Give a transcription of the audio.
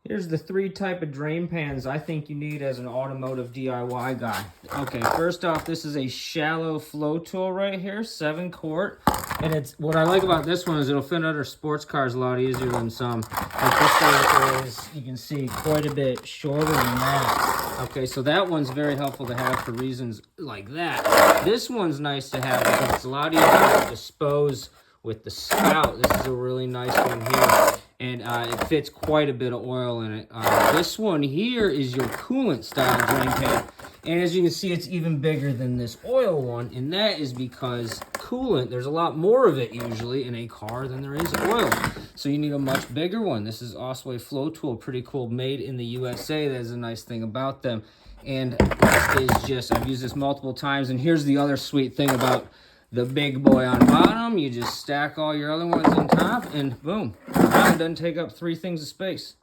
Here's the 3 type of drain pans I think you need as an automotive DIY guy. Okay, first off, this is a shallow flow tool right here, 7 quart. And it's what I like about this one is it'll fit under sports cars a lot easier than some. Like this one is, you can see, quite a bit shorter than that. Okay, so that one's very helpful to have for reasons like that. This one's nice to have because it's a lot easier to dispose with the spout. This is a really nice one here. And it fits quite a bit of oil in it. This one here is your coolant style drain pan. And as you can see, it's even bigger than this oil one. And that is because coolant, there's a lot more of it usually in a car than there is oil. So you need a much bigger one. This is also a flow tool, pretty cool, made in the USA. That is a nice thing about them. And this is just, I've used this multiple times. And here's the other sweet thing about the big boy on bottom. You just stack all your other ones on top and boom. Now it doesn't take up 3 things of space.